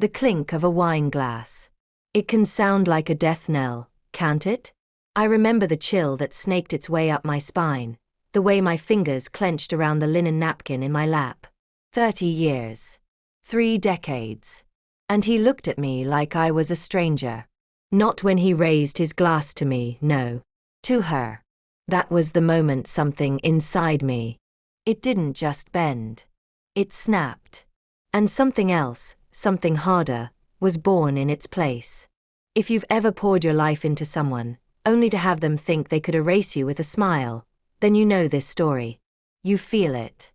The clink of a wine glass. It can sound like a death knell, can't it? I remember the chill that snaked its way up my spine, the way my fingers clenched around the linen napkin in my lap. 30 years. 3 decades. And he looked at me like I was a stranger. Not when he raised his glass to me, no. To her. That was the moment something inside me. It didn't just bend. It snapped. And something else, something harder, was born in its place. If you've ever poured your life into someone, only to have them think they could erase you with a smile, then you know this story. You feel it.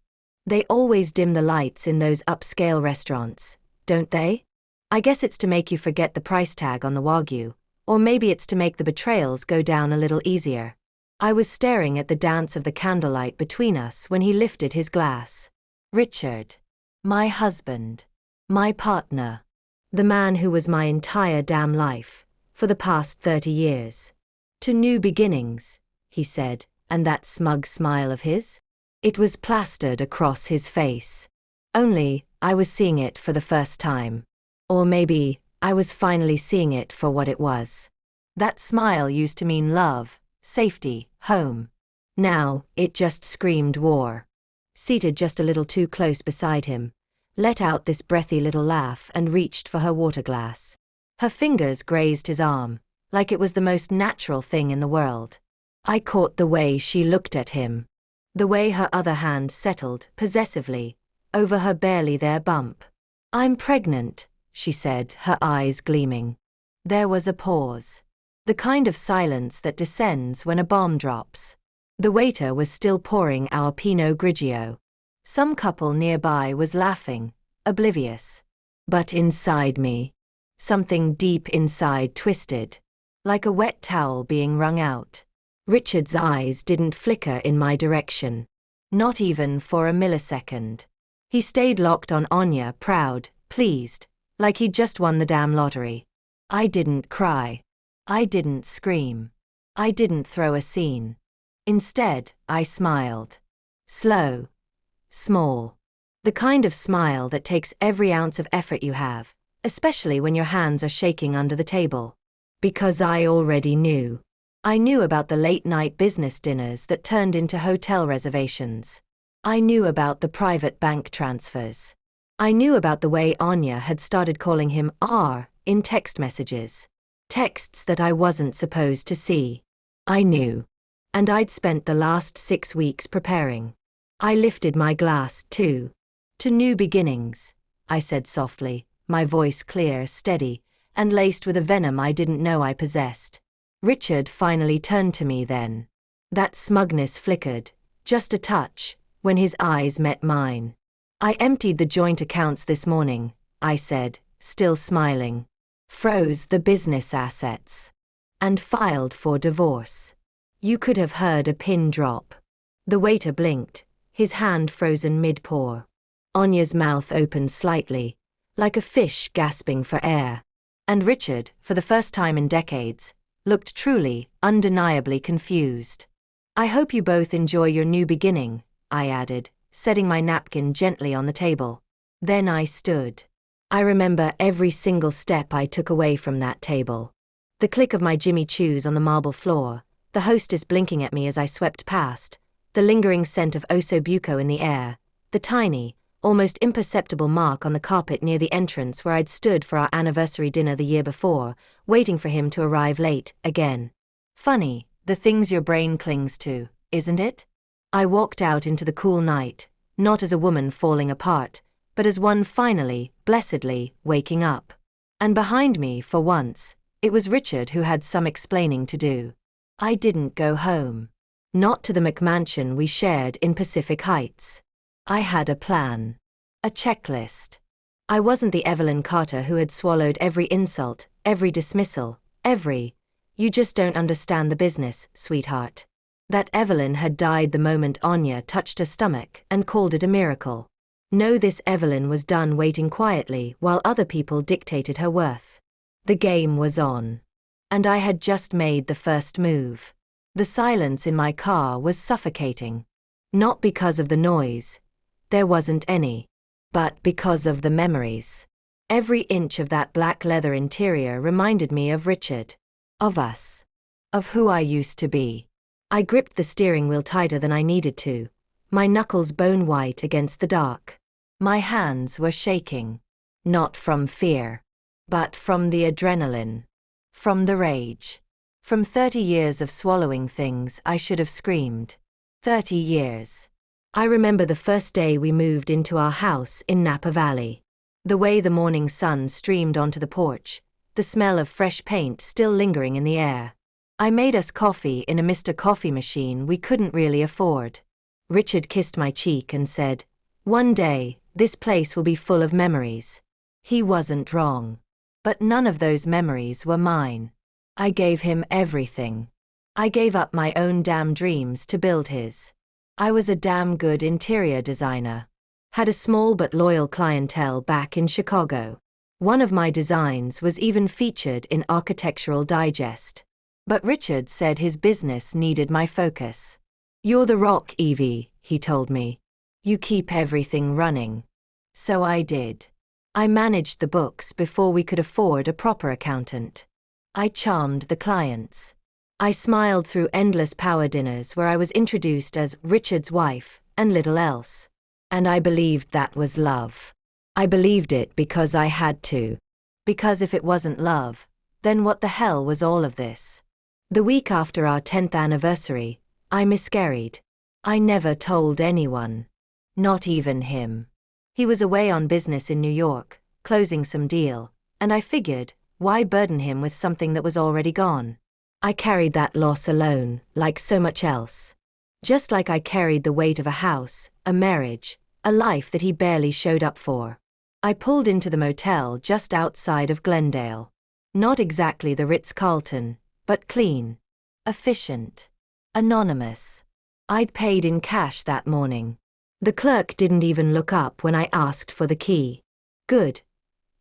They always dim the lights in those upscale restaurants, don't they? I guess it's to make you forget the price tag on the Wagyu, or maybe it's to make the betrayals go down a little easier. I was staring at the dance of the candlelight between us when he lifted his glass. Richard. My husband. My partner. The man who was my entire damn life, for the past 30 years. To new beginnings, he said, and that smug smile of his? It was plastered across his face. Only, I was seeing it for the first time. Or maybe, I was finally seeing it for what it was. That smile used to mean love, safety, home. Now, it just screamed war. Seated just a little too close beside him, let out this breathy little laugh and reached for her water glass. Her fingers grazed his arm, like it was the most natural thing in the world. I caught the way she looked at him. The way her other hand settled, possessively, over her barely there bump. I'm pregnant, she said, her eyes gleaming. There was a pause. The kind of silence that descends when a bomb drops. The waiter was still pouring our Pinot Grigio. Some couple nearby was laughing, oblivious. But inside me, something deep inside twisted, like a wet towel being wrung out. Richard's eyes didn't flicker in my direction. Not even for a millisecond. He stayed locked on Anya, proud, pleased, like he'd just won the damn lottery. I didn't cry. I didn't scream. I didn't throw a scene. Instead, I smiled. Slow. Small. The kind of smile that takes every ounce of effort you have, especially when your hands are shaking under the table. Because I already knew. I knew about the late-night business dinners that turned into hotel reservations. I knew about the private bank transfers. I knew about the way Anya had started calling him R in text messages. Texts that I wasn't supposed to see. I knew. And I'd spent the last 6 weeks preparing. I lifted my glass, too. To new beginnings, I said softly, my voice clear, steady, and laced with a venom I didn't know I possessed. Richard finally turned to me then. That smugness flickered, just a touch, when his eyes met mine. I emptied the joint accounts this morning, I said, still smiling. Froze the business assets. And filed for divorce. You could have heard a pin drop. The waiter blinked, his hand frozen mid-pour. Anya's mouth opened slightly, like a fish gasping for air. And Richard, for the first time in decades, looked truly, undeniably confused. I hope you both enjoy your new beginning, I added, setting my napkin gently on the table. Then I stood. I remember every single step I took away from that table. The click of my Jimmy Choos on the marble floor, the hostess blinking at me as I swept past, the lingering scent of osso buco in the air, the tiny, almost imperceptible mark on the carpet near the entrance where I'd stood for our anniversary dinner the year before, waiting for him to arrive late, again. Funny, the things your brain clings to, isn't it? I walked out into the cool night, not as a woman falling apart, but as one finally, blessedly, waking up. And behind me, for once, it was Richard who had some explaining to do. I didn't go home. Not to the McMansion we shared in Pacific Heights. I had a plan. A checklist. I wasn't the Evelyn Carter who had swallowed every insult, every dismissal, every, "You just don't understand the business, sweetheart." That Evelyn had died the moment Anya touched her stomach and called it a miracle. No, this Evelyn was done waiting quietly while other people dictated her worth. The game was on. And I had just made the first move. The silence in my car was suffocating. Not because of the noise. There wasn't any. But because of the memories. Every inch of that black leather interior reminded me of Richard. Of us. Of who I used to be. I gripped the steering wheel tighter than I needed to, my knuckles bone white against the dark. My hands were shaking. Not from fear. But from the adrenaline. From the rage. From 30 years of swallowing things I should have screamed. 30 years. I remember the first day we moved into our house in Napa Valley. The way the morning sun streamed onto the porch, the smell of fresh paint still lingering in the air. I made us coffee in a Mr. Coffee machine we couldn't really afford. Richard kissed my cheek and said, "One day, this place will be full of memories." He wasn't wrong. But none of those memories were mine. I gave him everything. I gave up my own damn dreams to build his. I was a damn good interior designer. Had a small but loyal clientele back in Chicago. One of my designs was even featured in Architectural Digest. But Richard said his business needed my focus. "You're the rock, Evie," he told me. "You keep everything running." So I did. I managed the books before we could afford a proper accountant. I charmed the clients. I smiled through endless power dinners where I was introduced as Richard's wife and little else. And I believed that was love. I believed it because I had to. Because if it wasn't love, then what the hell was all of this? The week after our 10th anniversary, I miscarried. I never told anyone. Not even him. He was away on business in New York, closing some deal, and I figured, why burden him with something that was already gone? I carried that loss alone, like so much else. Just like I carried the weight of a house, a marriage, a life that he barely showed up for. I pulled into the motel just outside of Glendale. Not exactly the Ritz-Carlton, but clean. Efficient. Anonymous. I'd paid in cash that morning. The clerk didn't even look up when I asked for the key. Good.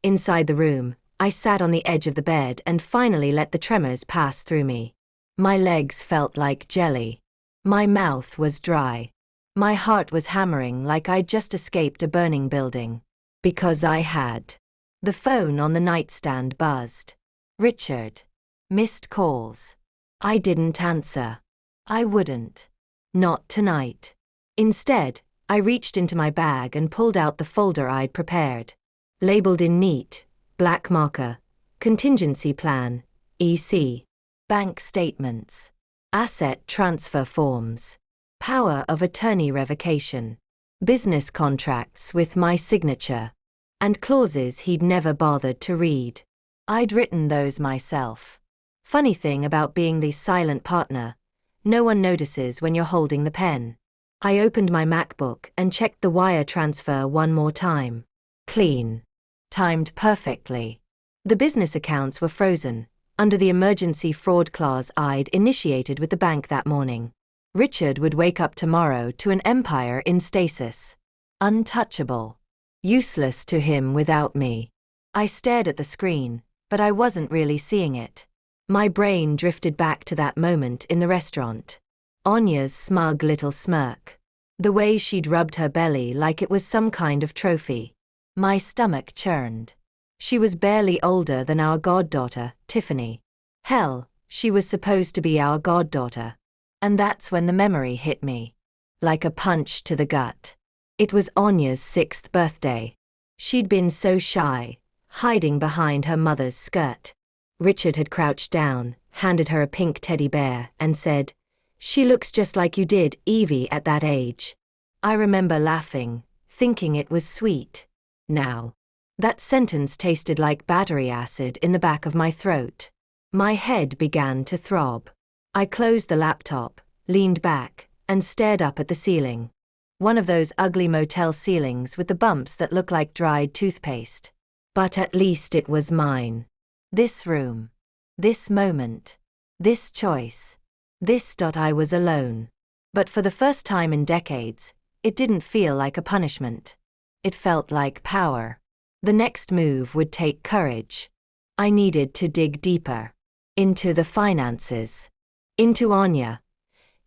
Inside the room, I sat on the edge of the bed and finally let the tremors pass through me. My legs felt like jelly. My mouth was dry. My heart was hammering like I'd just escaped a burning building. Because I had. The phone on the nightstand buzzed. Richard. Missed calls. I didn't answer. I wouldn't. Not tonight. Instead, I reached into my bag and pulled out the folder I'd prepared. Labeled in neat, black marker, contingency plan, EC, bank statements, asset transfer forms, power of attorney revocation, business contracts with my signature, and clauses he'd never bothered to read. I'd written those myself. Funny thing about being the silent partner, no one notices when you're holding the pen. I opened my MacBook and checked the wire transfer one more time. Clean. Timed perfectly. The business accounts were frozen, under the emergency fraud clause I'd initiated with the bank that morning. Richard would wake up tomorrow to an empire in stasis. Untouchable. Useless to him without me. I stared at the screen, but I wasn't really seeing it. My brain drifted back to that moment in the restaurant. Anya's smug little smirk. The way she'd rubbed her belly like it was some kind of trophy. My stomach churned. She was barely older than our goddaughter, Tiffany. Hell, she was supposed to be our goddaughter. And that's when the memory hit me. Like a punch to the gut. It was Anya's 6th birthday. She'd been so shy, hiding behind her mother's skirt. Richard had crouched down, handed her a pink teddy bear, and said, "She looks just like you did, Evie, at that age." I remember laughing, thinking it was sweet. Now. That sentence tasted like battery acid in the back of my throat. My head began to throb. I closed the laptop, leaned back, and stared up at the ceiling. One of those ugly motel ceilings with the bumps that look like dried toothpaste. But at least it was mine. This room. This moment. This choice. I was alone. But for the first time in decades, it didn't feel like a punishment. It felt like power. The next move would take courage. I needed to dig deeper. Into the finances. Into Anya.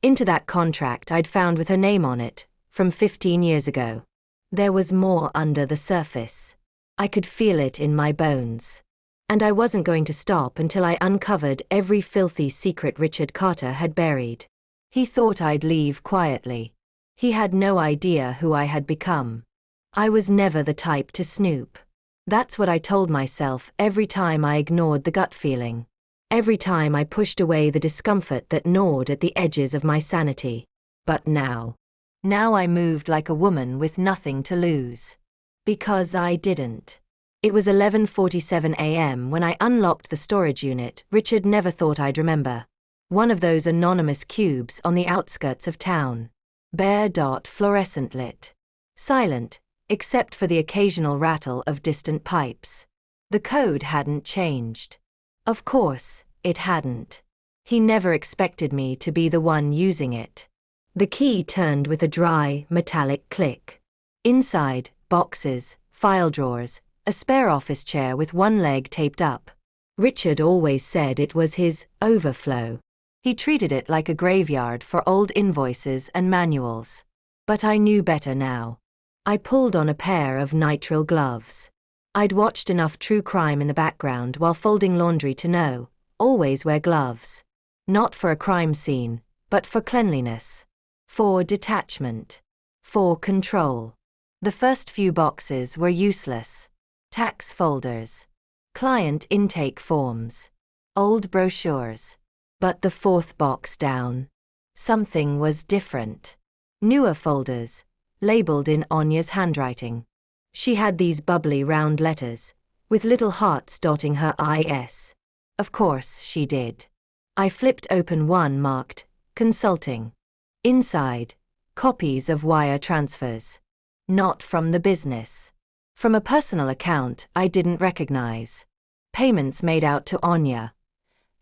Into that contract I'd found with her name on it, from 15 years ago. There was more under the surface. I could feel it in my bones. And I wasn't going to stop until I uncovered every filthy secret Richard Carter had buried. He thought I'd leave quietly. He had no idea who I had become. I was never the type to snoop. That's what I told myself every time I ignored the gut feeling. Every time I pushed away the discomfort that gnawed at the edges of my sanity. But now I moved like a woman with nothing to lose. Because I didn't. It was 11:47 a.m. when I unlocked the storage unit Richard never thought I'd remember. One of those anonymous cubes on the outskirts of town. Bare dot fluorescent lit. Silent, except for the occasional rattle of distant pipes. The code hadn't changed. Of course, it hadn't. He never expected me to be the one using it. The key turned with a dry, metallic click. Inside, boxes, file drawers, a spare office chair with one leg taped up. Richard always said it was his overflow. He treated it like a graveyard for old invoices and manuals. But I knew better now. I pulled on a pair of nitrile gloves. I'd watched enough true crime in the background while folding laundry to know, always wear gloves. Not for a crime scene, but for cleanliness. For detachment. For control. The first few boxes were useless. Tax folders. Client intake forms. Old brochures. But the fourth box down. Something was different. Newer folders. Labeled in Anya's handwriting. She had these bubbly round letters, with little hearts dotting her IS. Of course she did. I flipped open one marked, Consulting. Inside, copies of wire transfers. Not from the business. From a personal account I didn't recognize. Payments made out to Anya.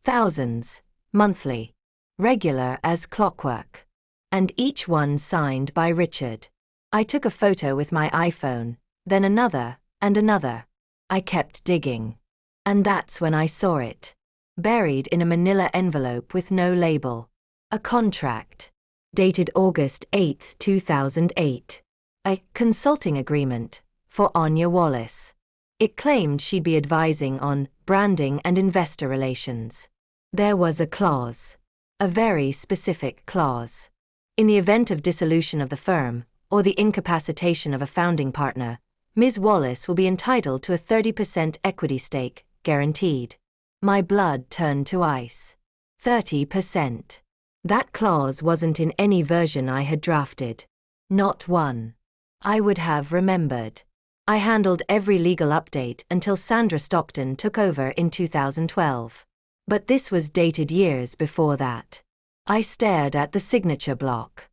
Thousands, monthly. Regular as clockwork. And each one signed by Richard. I took a photo with my iPhone, then another, and another. I kept digging. And that's when I saw it. Buried in a manila envelope with no label. A contract. Dated August 8, 2008. A consulting agreement. For Anya Wallace. It claimed she'd be advising on branding and investor relations. There was a clause. A very specific clause. In the event of dissolution of the firm, or the incapacitation of a founding partner, Ms. Wallace will be entitled to a 30% equity stake, guaranteed. My blood turned to ice. 30%. That clause wasn't in any version I had drafted. Not one. I would have remembered. I handled every legal update until Sandra Stockton took over in 2012. But this was dated years before that. I stared at the signature block.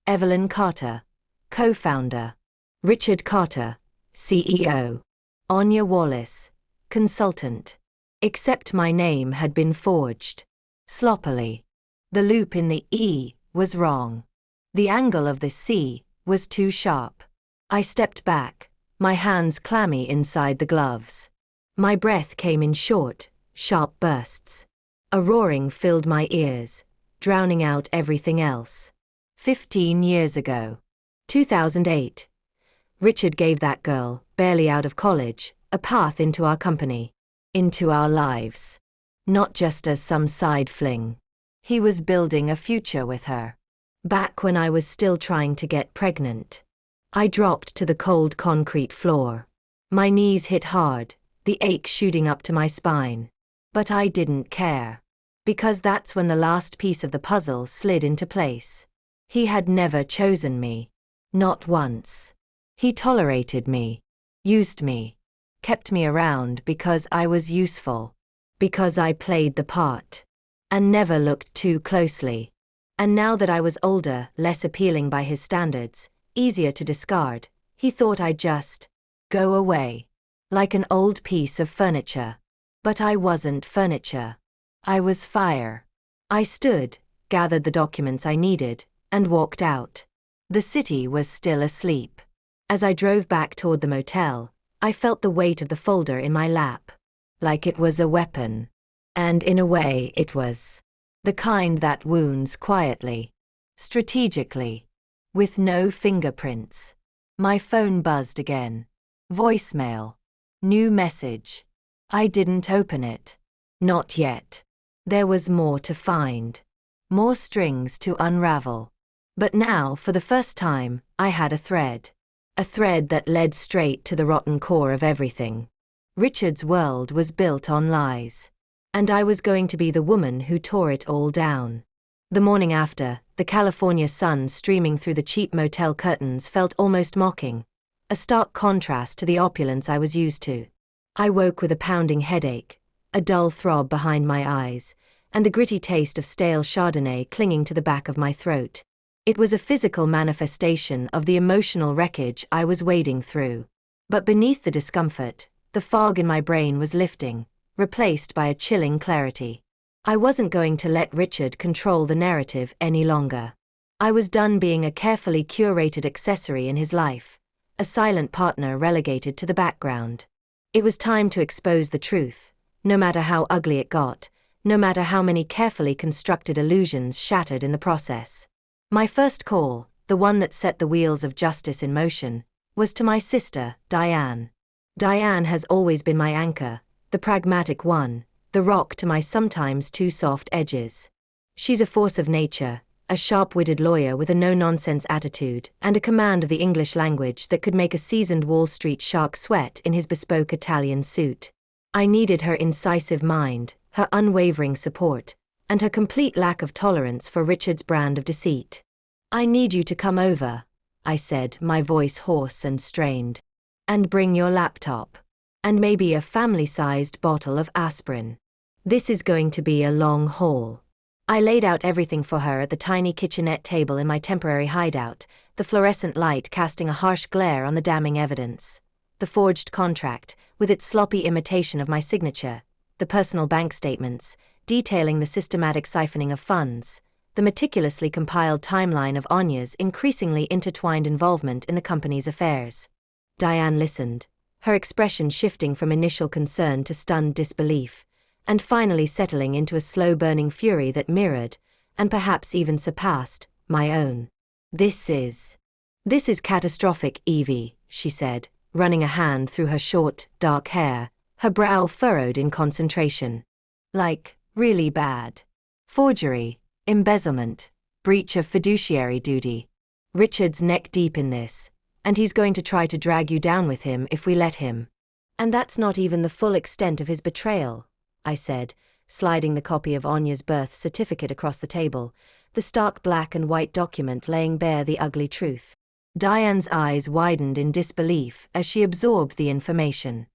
Evelyn Carter, co-founder. Richard Carter, CEO. Anya Wallace, consultant. Except my name had been forged. Sloppily. The loop in the E was wrong. The angle of the C was too sharp. I stepped back. My hands clammy inside the gloves. My breath came in short, sharp bursts. A roaring filled my ears, drowning out everything else. 15 years ago. 2008. Richard gave that girl, barely out of college, a path into our company. Into our lives. Not just as some side fling. He was building a future with her. Back when I was still trying to get pregnant. I dropped to the cold concrete floor. My knees hit hard, the ache shooting up to my spine. But I didn't care. Because that's when the last piece of the puzzle slid into place. He had never chosen me. Not once. He tolerated me. Used me. Kept me around because I was useful. Because I played the part. And never looked too closely. And now that I was older, less appealing by his standards, easier to discard, he thought I'd just go away. Like an old piece of furniture. But I wasn't furniture. I was fire. I stood, gathered the documents I needed, and walked out. The city was still asleep. As I drove back toward the motel, I felt the weight of the folder in my lap. Like it was a weapon. And in a way it was. The kind that wounds quietly. Strategically. With no fingerprints. My phone buzzed again. Voicemail. New message. I didn't open it. Not yet. There was more to find. More strings to unravel. But now, for the first time, I had a thread. A thread that led straight to the rotten core of everything. Richard's world was built on lies. And I was going to be the woman who tore it all down. The morning after, the California sun streaming through the cheap motel curtains felt almost mocking. A stark contrast to the opulence I was used to. I woke with a pounding headache, a dull throb behind my eyes, and the gritty taste of stale Chardonnay clinging to the back of my throat. It was a physical manifestation of the emotional wreckage I was wading through. But beneath the discomfort, the fog in my brain was lifting, replaced by a chilling clarity. I wasn't going to let Richard control the narrative any longer. I was done being a carefully curated accessory in his life, a silent partner relegated to the background. It was time to expose the truth, no matter how ugly it got, no matter how many carefully constructed illusions shattered in the process. My first call, the one that set the wheels of justice in motion, was to my sister, Diane. Diane has always been my anchor, the pragmatic one, the rock to my sometimes too soft edges. She's a force of nature, a sharp-witted lawyer with a no-nonsense attitude and a command of the English language that could make a seasoned Wall Street shark sweat in his bespoke Italian suit. I needed her incisive mind, her unwavering support, and her complete lack of tolerance for Richard's brand of deceit. "I need you to come over," I said, my voice hoarse and strained. "And bring your laptop. And maybe a family-sized bottle of aspirin. This is going to be a long haul." I laid out everything for her at the tiny kitchenette table in my temporary hideout, the fluorescent light casting a harsh glare on the damning evidence. The forged contract, with its sloppy imitation of my signature, the personal bank statements, detailing the systematic siphoning of funds, the meticulously compiled timeline of Anya's increasingly intertwined involvement in the company's affairs. Diane listened, her expression shifting from initial concern to stunned disbelief, and finally settling into a slow-burning fury that mirrored, and perhaps even surpassed, my own. This is catastrophic, Evie," she said, running a hand through her short, dark hair, her brow furrowed in concentration. "Like, really bad. Forgery, embezzlement, breach of fiduciary duty. Richard's neck-deep in this, and he's going to try to drag you down with him if we let him. And that's not even the full extent of his betrayal," I said, sliding the copy of Anya's birth certificate across the table, the stark black and white document laying bare the ugly truth. Diane's eyes widened in disbelief as she absorbed the information.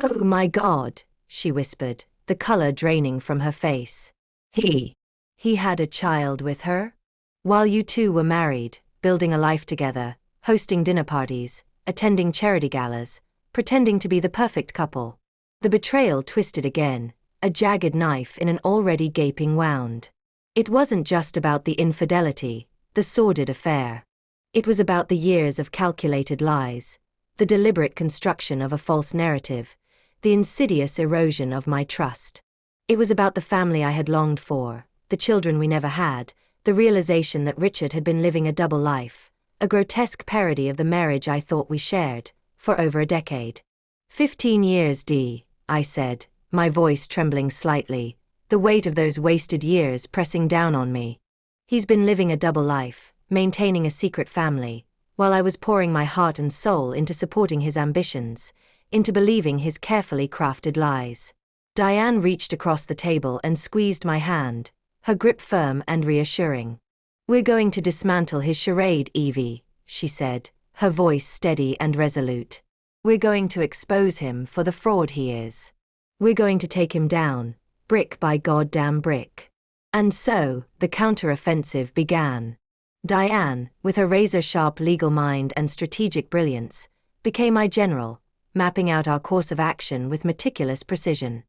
"Oh my God," she whispered, the color draining from her face. He had a child with her? While you two were married, building a life together, hosting dinner parties, attending charity galas, pretending to be the perfect couple. The betrayal twisted again, a jagged knife in an already gaping wound. It wasn't just about the infidelity, the sordid affair. It was about the years of calculated lies, the deliberate construction of a false narrative, the insidious erosion of my trust. It was about the family I had longed for, the children we never had, the realization that Richard had been living a double life, a grotesque parody of the marriage I thought we shared, for over a decade. 15 years, I said, my voice trembling slightly, the weight of those wasted years pressing down on me. He's been living a double life, maintaining a secret family, while I was pouring my heart and soul into supporting his ambitions, into believing his carefully crafted lies. Diane reached across the table and squeezed my hand, her grip firm and reassuring. "We're going to dismantle his charade, Evie," she said, her voice steady and resolute. "We're going to expose him for the fraud he is. We're going to take him down, brick by goddamn brick." And so, the counter-offensive began. Diane, with her razor-sharp legal mind and strategic brilliance, became my general, mapping out our course of action with meticulous precision.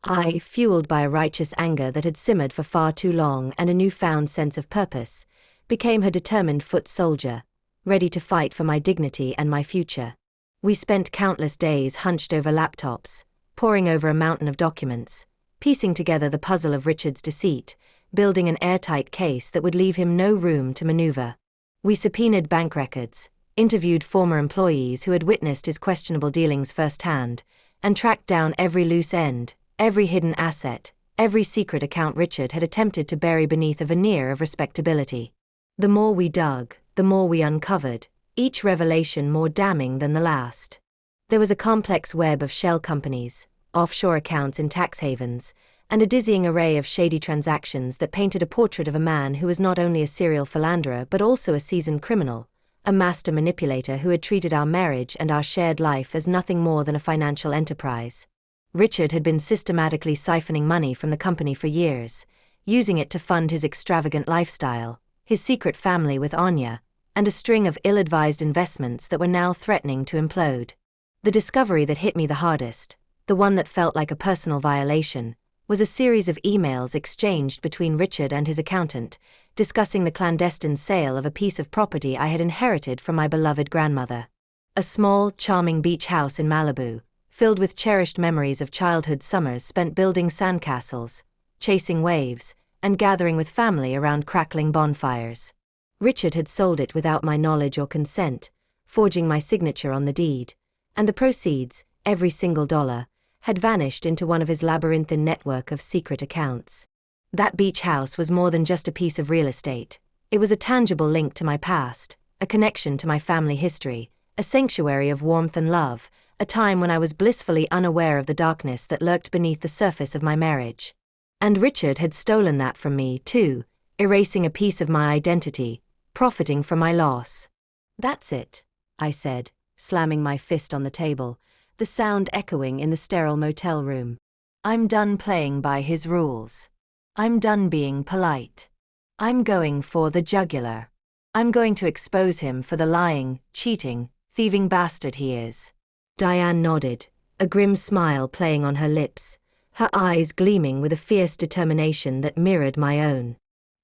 I, fueled by a righteous anger that had simmered for far too long and a newfound sense of purpose, became her determined foot soldier, ready to fight for my dignity and my future. We spent countless days hunched over laptops, poring over a mountain of documents, piecing together the puzzle of Richard's deceit, building an airtight case that would leave him no room to maneuver. We subpoenaed bank records, interviewed former employees who had witnessed his questionable dealings firsthand, and tracked down every loose end, every hidden asset, every secret account Richard had attempted to bury beneath a veneer of respectability. The more we dug, the more we uncovered, each revelation more damning than the last. There was a complex web of shell companies, offshore accounts in tax havens, and a dizzying array of shady transactions that painted a portrait of a man who was not only a serial philanderer but also a seasoned criminal, a master manipulator who had treated our marriage and our shared life as nothing more than a financial enterprise. Richard had been systematically siphoning money from the company for years, using it to fund his extravagant lifestyle, his secret family with Anya, and a string of ill-advised investments that were now threatening to implode. The discovery that hit me the hardest, the one that felt like a personal violation, was a series of emails exchanged between Richard and his accountant, discussing the clandestine sale of a piece of property I had inherited from my beloved grandmother. A small, charming beach house in Malibu, filled with cherished memories of childhood summers spent building sandcastles, chasing waves, and gathering with family around crackling bonfires. Richard had sold it without my knowledge or consent, forging my signature on the deed, and the proceeds, every single dollar, had vanished into one of his labyrinthine network of secret accounts. That beach house was more than just a piece of real estate. It was a tangible link to my past, a connection to my family history, a sanctuary of warmth and love, a time when I was blissfully unaware of the darkness that lurked beneath the surface of my marriage. And Richard had stolen that from me, too, erasing a piece of my identity, profiting from my loss. "That's it," I said, slamming my fist on the table, the sound echoing in the sterile motel room. "I'm done playing by his rules. I'm done being polite. I'm going for the jugular. I'm going to expose him for the lying, cheating, thieving bastard he is." Diane nodded, a grim smile playing on her lips, her eyes gleaming with a fierce determination that mirrored my own.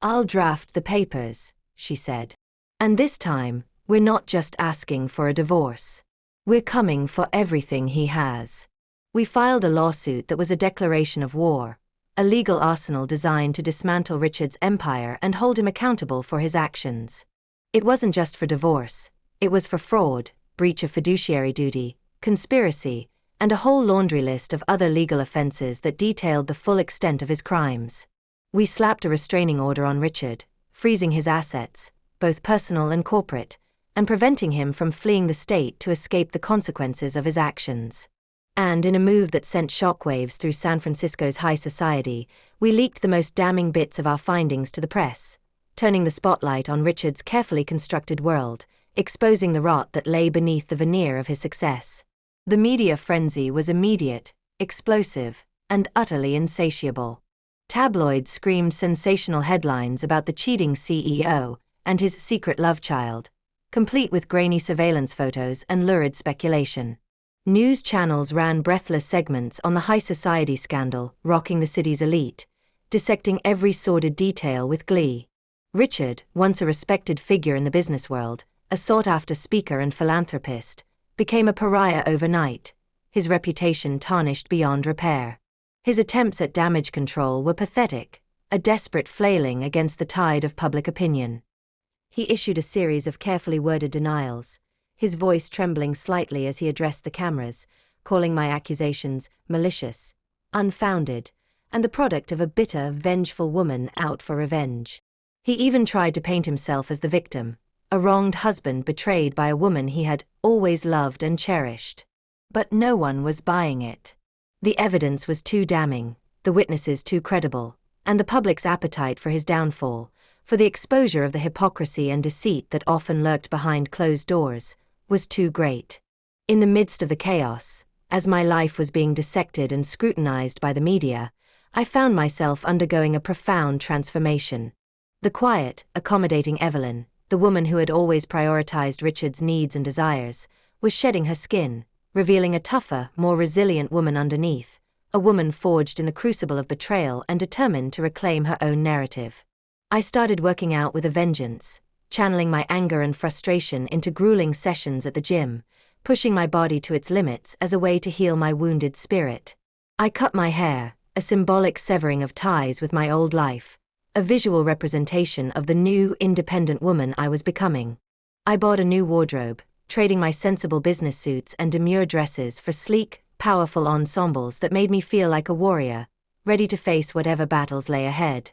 "I'll draft the papers," she said. "And this time, we're not just asking for a divorce. We're coming for everything he has." We filed a lawsuit that was a declaration of war, a legal arsenal designed to dismantle Richard's empire and hold him accountable for his actions. It wasn't just for divorce, it was for fraud, breach of fiduciary duty, conspiracy, and a whole laundry list of other legal offenses that detailed the full extent of his crimes. We slapped a restraining order on Richard, freezing his assets, both personal and corporate, and preventing him from fleeing the state to escape the consequences of his actions. And in a move that sent shockwaves through San Francisco's high society, we leaked the most damning bits of our findings to the press, turning the spotlight on Richard's carefully constructed world, exposing the rot that lay beneath the veneer of his success. The media frenzy was immediate, explosive, and utterly insatiable. Tabloids screamed sensational headlines about the cheating CEO and his secret love child, complete with grainy surveillance photos and lurid speculation. News channels ran breathless segments on the high society scandal rocking the city's elite, dissecting every sordid detail with glee. Richard, once a respected figure in the business world, a sought-after speaker and philanthropist, became a pariah overnight, his reputation tarnished beyond repair. His attempts at damage control were pathetic, a desperate flailing against the tide of public opinion. He issued a series of carefully worded denials, his voice trembling slightly as he addressed the cameras, calling my accusations malicious, unfounded, and the product of a bitter, vengeful woman out for revenge. He even tried to paint himself as the victim, a wronged husband betrayed by a woman he had always loved and cherished. But no one was buying it. The evidence was too damning, the witnesses too credible, and the public's appetite for his downfall, for the exposure of the hypocrisy and deceit that often lurked behind closed doors, was too great. In the midst of the chaos, as my life was being dissected and scrutinized by the media, I found myself undergoing a profound transformation. The quiet, accommodating Evelyn, the woman who had always prioritized Richard's needs and desires, was shedding her skin, revealing a tougher, more resilient woman underneath, a woman forged in the crucible of betrayal and determined to reclaim her own narrative. I started working out with a vengeance, channeling my anger and frustration into grueling sessions at the gym, pushing my body to its limits as a way to heal my wounded spirit. I cut my hair, a symbolic severing of ties with my old life, a visual representation of the new, independent woman I was becoming. I bought a new wardrobe, trading my sensible business suits and demure dresses for sleek, powerful ensembles that made me feel like a warrior, ready to face whatever battles lay ahead.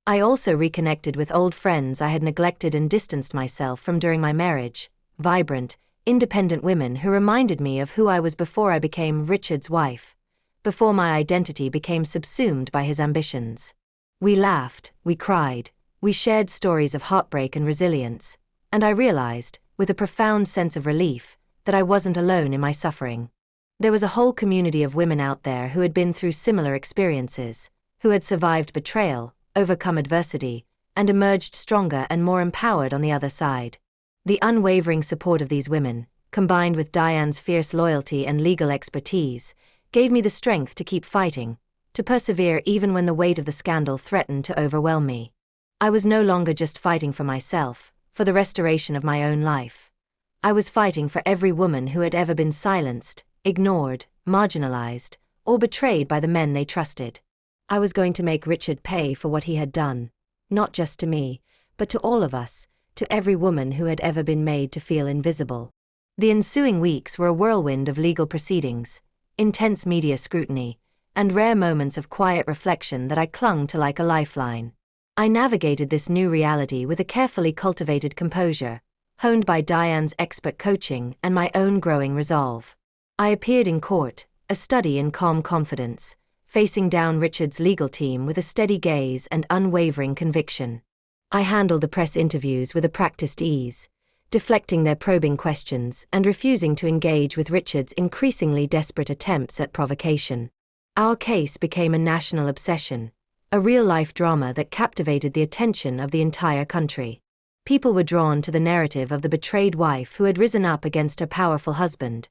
I also reconnected with old friends I had neglected and distanced myself from during my marriage, vibrant, independent women who reminded me of who I was before I became Richard's wife, before my identity became subsumed by his ambitions. We laughed, we cried, we shared stories of heartbreak and resilience, and I realized, with a profound sense of relief, that I wasn't alone in my suffering. There was a whole community of women out there who had been through similar experiences, who had survived betrayal, overcome adversity, and emerged stronger and more empowered on the other side. The unwavering support of these women, combined with Diane's fierce loyalty and legal expertise, gave me the strength to keep fighting, to persevere even when the weight of the scandal threatened to overwhelm me. I was no longer just fighting for myself, for the restoration of my own life. I was fighting for every woman who had ever been silenced, ignored, marginalized, or betrayed by the men they trusted. I was going to make Richard pay for what he had done, not just to me, but to all of us, to every woman who had ever been made to feel invisible. The ensuing weeks were a whirlwind of legal proceedings, intense media scrutiny, and rare moments of quiet reflection that I clung to like a lifeline. I navigated this new reality with a carefully cultivated composure, honed by Diane's expert coaching and my own growing resolve. I appeared in court, a study in calm confidence, facing down Richard's legal team with a steady gaze and unwavering conviction. I handled the press interviews with a practiced ease, deflecting their probing questions and refusing to engage with Richard's increasingly desperate attempts at provocation. Our case became a national obsession, a real-life drama that captivated the attention of the entire country. People were drawn to the narrative of the betrayed wife who had risen up against her powerful husband,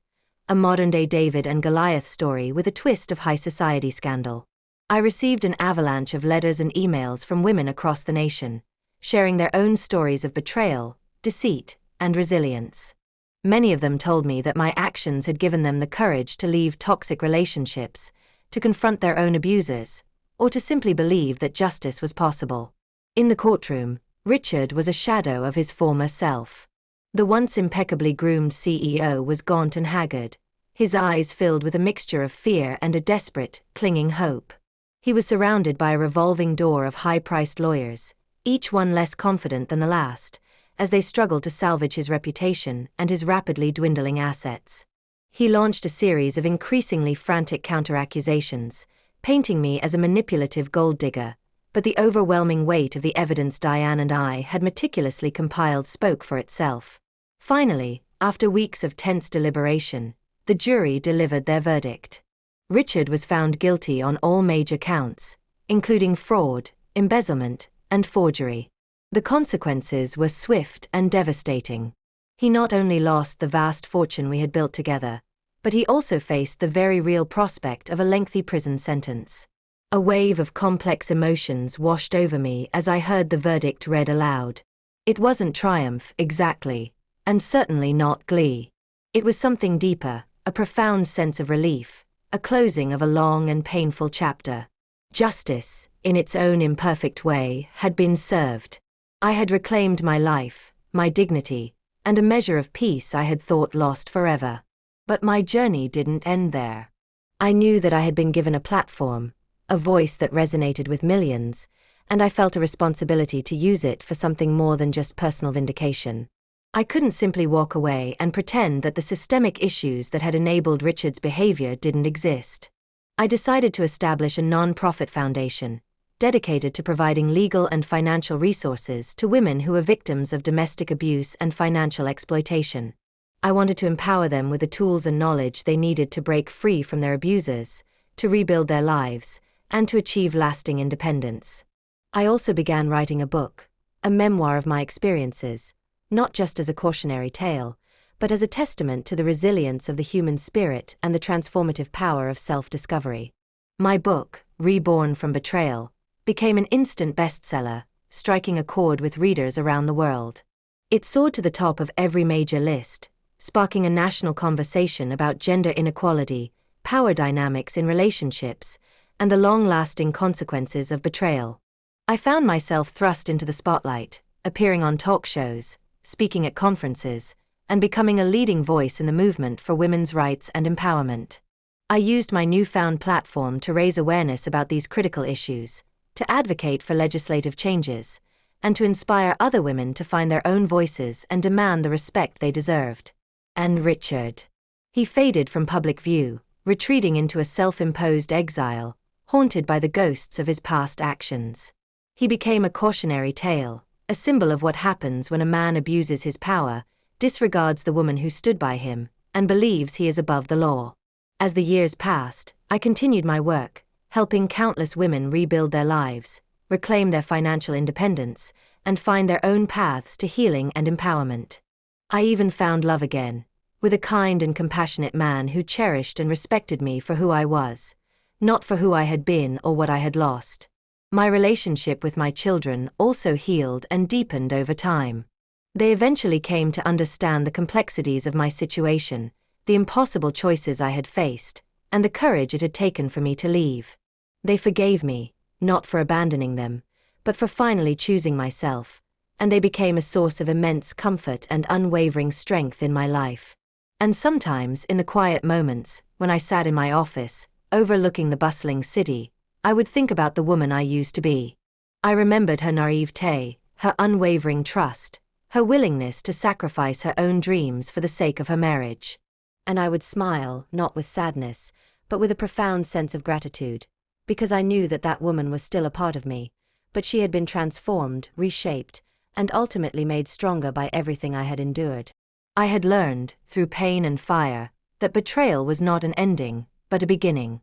a modern-day David and Goliath story with a twist of high society scandal. I received an avalanche of letters and emails from women across the nation, sharing their own stories of betrayal, deceit, and resilience. Many of them told me that my actions had given them the courage to leave toxic relationships, to confront their own abusers, or to simply believe that justice was possible. In the courtroom, Richard was a shadow of his former self. The once impeccably groomed CEO was gaunt and haggard, his eyes filled with a mixture of fear and a desperate, clinging hope. He was surrounded by a revolving door of high-priced lawyers, each one less confident than the last, as they struggled to salvage his reputation and his rapidly dwindling assets. He launched a series of increasingly frantic counter-accusations, painting me as a manipulative gold digger, but the overwhelming weight of the evidence Diane and I had meticulously compiled spoke for itself. Finally, after weeks of tense deliberation, the jury delivered their verdict. Richard was found guilty on all major counts, including fraud, embezzlement, and forgery. The consequences were swift and devastating. He not only lost the vast fortune we had built together, but he also faced the very real prospect of a lengthy prison sentence. A wave of complex emotions washed over me as I heard the verdict read aloud. It wasn't triumph, exactly, and certainly not glee. It was something deeper, a profound sense of relief, a closing of a long and painful chapter. Justice, in its own imperfect way, had been served. I had reclaimed my life, my dignity, and a measure of peace I had thought lost forever. But my journey didn't end there. I knew that I had been given a platform, a voice that resonated with millions, and I felt a responsibility to use it for something more than just personal vindication. I couldn't simply walk away and pretend that the systemic issues that had enabled Richard's behavior didn't exist. I decided to establish a non-profit foundation, dedicated to providing legal and financial resources to women who were victims of domestic abuse and financial exploitation. I wanted to empower them with the tools and knowledge they needed to break free from their abusers, to rebuild their lives, and to achieve lasting independence. I also began writing a book, a memoir of my experiences, not just as a cautionary tale, but as a testament to the resilience of the human spirit and the transformative power of self-discovery. My book, Reborn from Betrayal, became an instant bestseller, striking a chord with readers around the world. It soared to the top of every major list, sparking a national conversation about gender inequality, power dynamics in relationships, and the long-lasting consequences of betrayal. I found myself thrust into the spotlight, appearing on talk shows, speaking at conferences, and becoming a leading voice in the movement for women's rights and empowerment. I used my newfound platform to raise awareness about these critical issues, to advocate for legislative changes, and to inspire other women to find their own voices and demand the respect they deserved. And Richard. He faded from public view, retreating into a self-imposed exile, haunted by the ghosts of his past actions. He became a cautionary tale, a symbol of what happens when a man abuses his power, disregards the woman who stood by him, and believes he is above the law. As the years passed, I continued my work, helping countless women rebuild their lives, reclaim their financial independence, and find their own paths to healing and empowerment. I even found love again, with a kind and compassionate man who cherished and respected me for who I was, not for who I had been or what I had lost. My relationship with my children also healed and deepened over time. They eventually came to understand the complexities of my situation, the impossible choices I had faced, and the courage it had taken for me to leave. They forgave me, not for abandoning them, but for finally choosing myself, and they became a source of immense comfort and unwavering strength in my life. And sometimes, in the quiet moments, when I sat in my office, overlooking the bustling city, I would think about the woman I used to be. I remembered her naivete, her unwavering trust, her willingness to sacrifice her own dreams for the sake of her marriage. And I would smile, not with sadness, but with a profound sense of gratitude, because I knew that that woman was still a part of me, but she had been transformed, reshaped, and ultimately made stronger by everything I had endured. I had learned, through pain and fire, that betrayal was not an ending, but a beginning.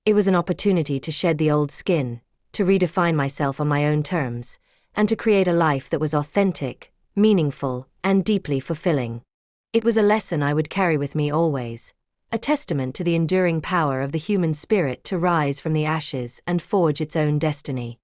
It was an opportunity to shed the old skin, to redefine myself on my own terms, and to create a life that was authentic, meaningful, and deeply fulfilling. It was a lesson I would carry with me always, a testament to the enduring power of the human spirit to rise from the ashes and forge its own destiny.